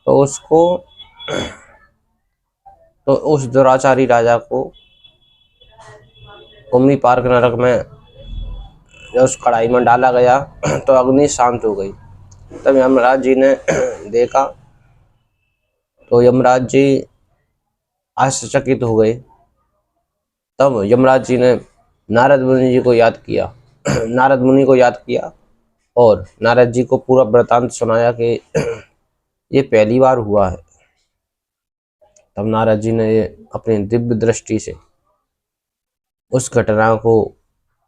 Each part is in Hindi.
तो उसको तो उस दुराचारी राजा को कुम्भी पार्क नरक में जब उस कढ़ाई में डाला गया तो अग्नि शांत हो गई। तब यमराज जी ने देखा तो यमराज जी आश्चर्यचकित हो गए। तब यमराज जी ने नारद मुनि जी को याद किया नारद मुनि को याद किया और नारद जी को पूरा वृतांत सुनाया कि ये पहली बार हुआ है। तब नारद जी ने अपनी दिव्य दृष्टि से उस घटना को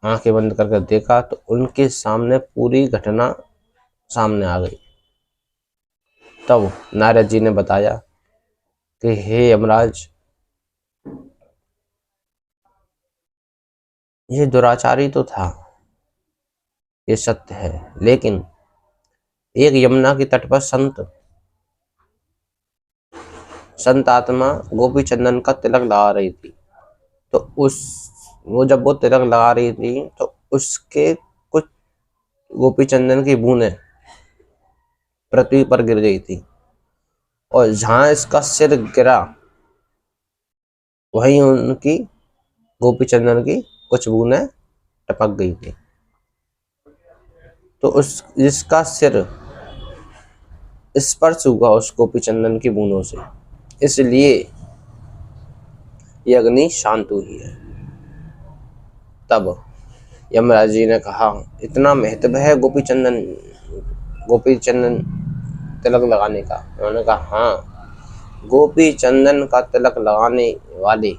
आंखें बंद करके देखा तो उनके सामने पूरी घटना सामने आ गई। तब नारद जी ने बताया कि हे यमराज, ये दुराचारी तो था, ये सत्य है, लेकिन एक यमुना के तट पर संत आत्मा गोपी चंदन का तिलक लगा रही थी। तो वो जब वो तिलक लगा रही थी तो उसके कुछ गोपी चंदन की बूंदें पृथ्वी पर गिर गई थी और जहां इसका सिर गिरा वहीं उनकी गोपी चंदन की कुछ बूंदें टपक गई थी। तो उस जिसका सिर स्पर्श हुआ उस गोपी चंदन की बूंदों से, इसलिए ये अग्नि शांत हुई है। तब यमराज जी ने कहा, इतना महत्व है गोपी चंदन तिलक लगाने का? उन्होंने कहा, हाँ, गोपी चंदन का तिलक लगाने वाले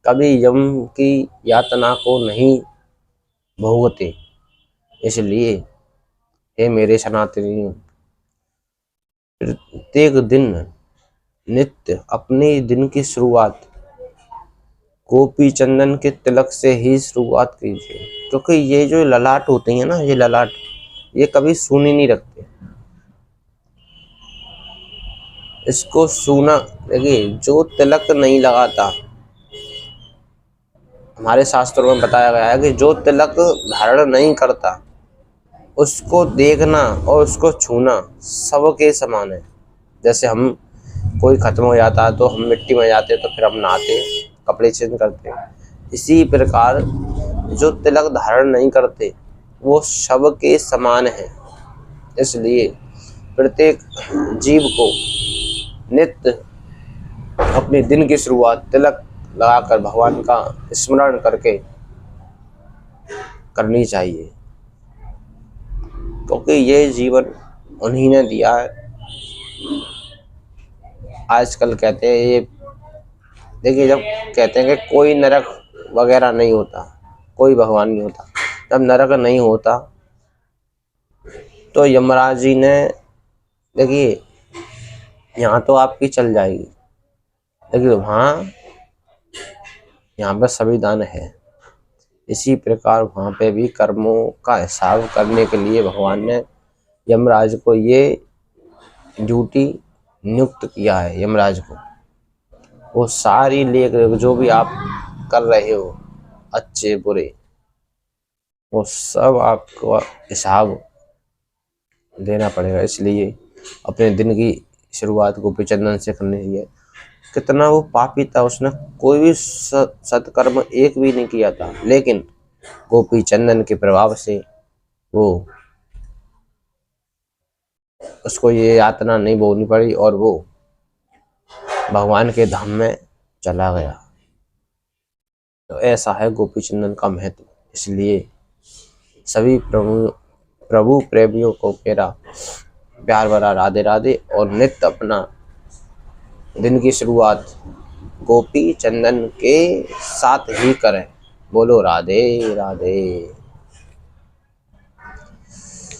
कभी यम की यातना को नहीं भोगते। इसलिए हे मेरे सनातनी, प्रत्येक दिन नित्य अपने दिन की शुरुआत गोपी चंदन के तिलक से ही शुरुआत कीजिए, क्योंकि ये जो ललाट होती है ना, ये ललाट ये कभी सूनी नहीं रखते। इसको सूना, देखिए, जो तिलक नहीं लगाता, हमारे शास्त्रों में बताया गया है कि जो तिलक धारण नहीं करता उसको देखना और उसको छूना सबके समान है। जैसे हम कोई खत्म हो जाता है तो हम मिट्टी में जाते तो फिर हम नहाते, कपड़े चेंज करते। इसी प्रकार जो तिलक धारण नहीं करते वो सबके समान है। इसलिए प्रत्येक जीव को नित्य अपने दिन की शुरुआत तिलक लगाकर भगवान का स्मरण करके करनी चाहिए, क्योंकि ये जीवन उन्हीं ने दिया है। आजकल कहते हैं ये, देखिए, जब कहते हैं कि कोई नरक वगैरह नहीं होता, कोई भगवान नहीं होता, जब नरक नहीं होता तो यमराज जी ने, देखिए, यहाँ तो आपकी चल जाएगी, लेकिन वहाँ यहाँ पर संविधान है। इसी प्रकार वहाँ पे भी कर्मों का हिसाब करने के लिए भगवान ने यमराज को ये ड्यूटी नियुक्त किया है। यमराज को वो सारी लेख जो भी आप कर रहे हो, अच्छे बुरे, वो सब आपको हिसाब देना पड़ेगा। इसलिए अपने दिन की शुरुआत गोपी चंदन से करनी चाहिए। कितना वो पापी था, उसने कोई भी सत्कर्म एक भी नहीं किया था, लेकिन गोपी चंदन के प्रभाव से वो उसको ये यातना नहीं भोगनी पड़ी और वो भगवान के धाम में चला गया। तो ऐसा है गोपी चंदन का महत्व। इसलिए सभी प्रभु प्रेमियों को मेरा प्यार भरा राधे राधे, और नित्य अपना दिन की शुरुआत गोपी चंदन के साथ ही करें। बोलो राधे राधे।